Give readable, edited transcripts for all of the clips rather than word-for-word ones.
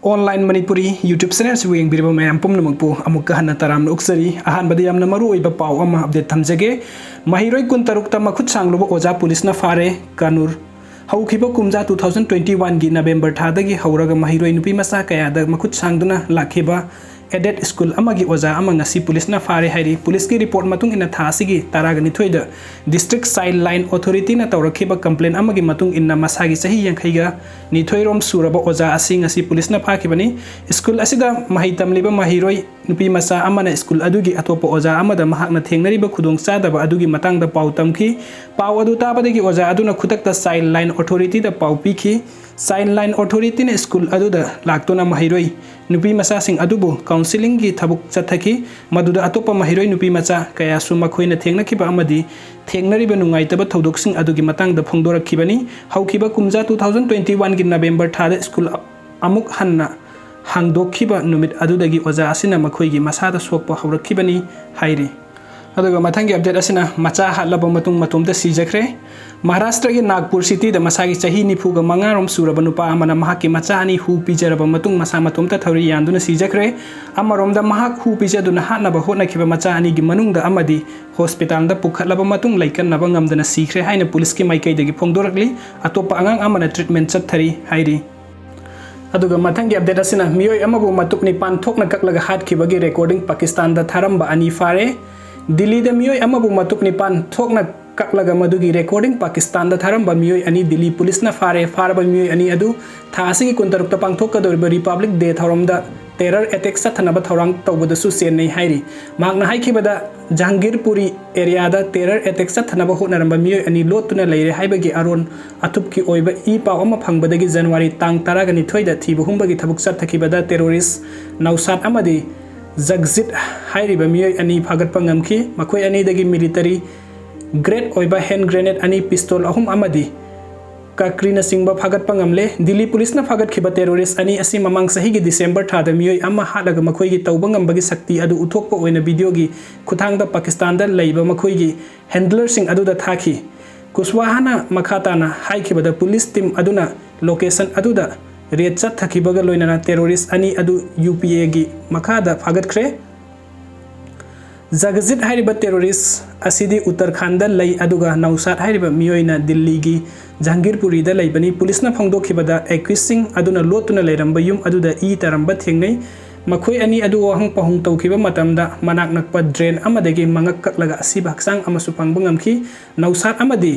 Online Manipuri YouTube channel से येंबिरबा ma'am पुमनमकपु अमुक हन्ना तराम उक्सरी अहानबद यामना मरु ओइबा पाव अमा अपडेट थमजगे महिरोय कुन तरुकता मखुत सांगलोबा ओजा पुलिसना फारे कानूर हौखिबा कुमजा 2021 गी नवेंबर थादगी हौरगा महिरोय नुपी मसा कयादा मखुत सांगदुना लाखिबा एडेड स्कूल अमगी ओजा अमंगसी पुलिसना फारे हाइरी पुलिस की रिपोर्ट मतुंग इना थासिगी तारागनि थोइदा डिस्ट्रिक्ट साइड लाइन अथॉरिटी ना तौरखिबा कंप्लेन अमगी मतुंग इना मसागी सही यांखैगा निथोइरोम सुरबा ओजा असिंग असि पुलिसना फाखिबनी स्कूल असिदा महि तमलिबा महिरोय नुपी मसा अमना स्कूल अदुगी अतोपा ओजा अमदा महाकना थेंगनरिबा खुदोंग चादबा अदुगी मतंगदा पाउ तमखी पाउ अदु ताबदगी ओजा अदुना खुदकता साइड लाइन अथॉरिटी दा पाउ पिखी साइड लाइन अथॉरिटी ने स्कूल अदुदा लाक्तोना महिरोय नुपी मसा सिंग अदुबु काउंसिलिंग की थबुक चथकी मदुदा अतोपा महिरोय नुपी मचा कयासु मखोइना थेंगनखिबा अमदी थेंगनरिबा नुंगाइतबा थौदोकसिंग अदुगी मतंगदा फोंदोरखिबनी हौखिबा कुमजा 2021 गी नवेंबर थादा स्कूल अमुक हन्ना हांगदोखिबा नुमित अदुदगी ओजा असिना मखोइगी मसादा सोकपा हौरखिबनी हाइरी अदुगा मथंगी अपडेट असिना मचा हालबा मतुंग मतुमदा सिजखरे महाराष्ट्र के नागपुर सिटी द मसागी चाही निफुगा मंगारोम सुरबा नुपा अमना महाकी मचा अनि हु पिजरबा मतुंग मसा मतुमता थौरी यान्दुना सिजखरे अमरोमदा महाक हु पिजदुना हानबा होटनाखिबा मचा अनिगी मनुंगदा अमदी हॉस्पिटल दा पुखलबा मतुंग लाइकनबा ngamdana सिखरे हाइना पुलिस की माइकैदगी फोंदोरकली अतोपा अंगांग अमना ट्रीटमेंट चथरी हाइरी अदुगा मथंगी अपडेट असिना मियोय अमबु मतुक निपान थोकना ककलगा हाटखिबगी रेकॉर्डिंग पाकिस्तान दा थारंबा अनि फारे दिल्ली दा मियोय अमबु मतुक निपान थोकना ककलगा मदुगी रेकॉर्डिंग पाकिस्तान दा थारंबा मियोय अनि दिल्ली पुलिस ना फारबा मियोय अनि अदु थासिगी कुंतरुक्ता पांगथोकदोरिबा रिपब्लिक डे थौरमदा टेरर अटैक सथनबा थौरांग तौबदसु सेननै हाइरी मागना हाइखिबदा जहांगीरपुरी एरिया दा टेरर अटैक सथनबा होनरंबा मियोय अनि लोतुना लेरे हाइबगी अरोन अथुपकी ओइबा ई पाव अमा फंगबदगी जनवरी तांग 12 दा थीबा हुंबगी थबुक सथखिबदा टेररिस्ट नौसाद अमदी जगजित हाइरिबा मियोय अनि फागतपा ngamखि मखोय अनिदगी मिलिटरी ग्रेड ओइबा हैंड ग्रेनेड अनि पिस्तौल अहुम अमदी काक्रीना सिंगबा फागतपा ngamle दिल्ली पुलिस ना फागतखिबा टेररिस्ट अनि असि ममांग सहीगी दिसंबर थादा मियोय अमा हालगा मखोयगी तौबा ngambagi शक्ति अदु उथोकपा ओइना वीडियोगी खुथांगदा पाकिस्तान दा लैबा मखोयगी हैंडलर सिंग अदुदा थाखि कुशवाहाना मखाताना हाइखिबदा पुलिस टीम अदुना लोकेशन अदुदा रेड चथखिबगा लोइनाना टेररिस्ट अनि अदु यूपीए गी मखादा फागतखरे जगजित हाइरिबा टेररिस्ट असिदी उत्तराखंड दा लै अदुगा नौसाद हाइरिबा मियोयना दिल्ली गी जहांगीरपुरी दा लैबनी पुलिसना फोंदोखिबदा एक्विसिंग अदुना लोतुना लेरंबा युम अदुदा ई तरंबा थेंगनै मखोय अनि अदु वहंग पहुंग तौखिबा मतमदा मनाक नकपा ड्रेन अमदगी मंगक ककलगा असिबा हक्सांग अमसु पंगबा ngamखि नौसाद अमदी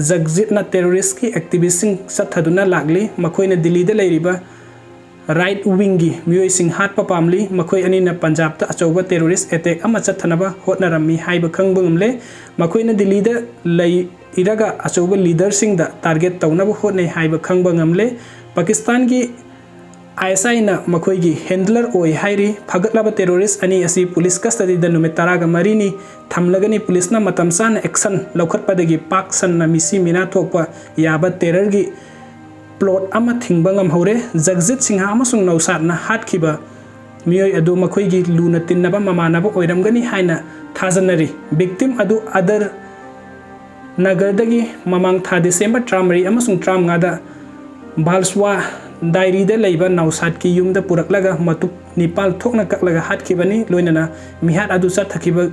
जगजित ना टेररिस्ट की एक्टिविस्टिंग सथदुना लागली मखोयना दिल्ली दा लैरिबा राइट विंगी मियोय सिंह हाटपा पामली मखोय अनि ना पंजाब ता अचौबा टेररिस्ट अटैक अमा चथनबा होटनरमी हाइबा खंगबा ngamle मखोयना दिल्ली दा लै इरागा अचौबा लीडर सिंह दा टारगेट तौनबा होटनै हाइबा खंगबा ngamle पाकिस्तान की आईएसआई ना मखोयगी हैंडलर ओय हाइरी फागतलाबा टेररिस्ट अनि असि पुलिस कस्टडी दा नुमे तारागा मरीनी थमलगनी पुलिस ना मतमसान एक्शन लौखटपदगी पाक सन्ना मिसी मिना थोकपा याबा टेरर गी प्लॉट अमा थिंगबा ngamhore जगजित सिंह अमसुंग नौसाद ना हाटखिबा मियोय अदु मखोयगी लुना तिन्नबा ममानबा ओइरमगनी हाइना थाजनरी विक्टिम अदु अदर नगरदगी ममांग था दिसंबर 13 अमसुंग 13 दा बालसवा डायरी दा लैबा नौसाद की युमदा पुरकलगा मतुक निपाल थोकना ककलगा हाटखिबनी लोइनाना मिहात अदु चथखिबा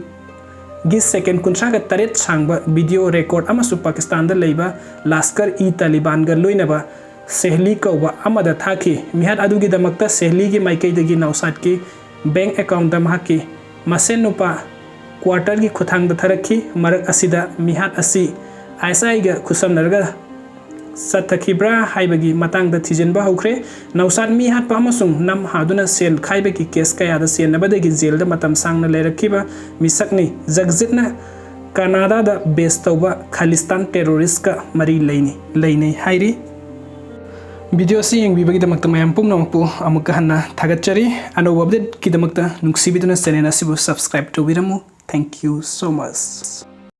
गी सेकेंड 53 सांगबा वीडियो रिकॉर्ड अमसु पाकिस्तान दा लैबा लश्कर ई तालिबान गा लोइनाबा सेहली कौबा अमदा थाखि मिहात अदुगी दमकता सेहली की माइकैदगी नौसाद की बैंक अकाउंट दा महाकी मसेन नुपा क्वार्टर की खुथांग दा थरखि मरक असिदा मिहात असि आईएसआई गा खुसमनरगा सथखिब्रा हाइबगी मतंग दा थिजनबा हौखरे नौसाद मिहात पामसुंग नम हादुना सेल खाइबगी केस कयादा सेनबदगी जेल दा मतम सांगना लेरखिबा मिसकनी जगजितना कनाडा दा बेस तौबा खालिस्तान टेररिस्ट का मरी लैनै हाइरी वीडियो से येंबिबगीदमक्ता मयाम पुमनमकपु अमुक हन्ना थागतचरी अनौब अपडेट कीदमक्ता नुक्सिबिदुना चैनल असिबु सब्सक्राइब तौबिरमु थैंक यू सो मच।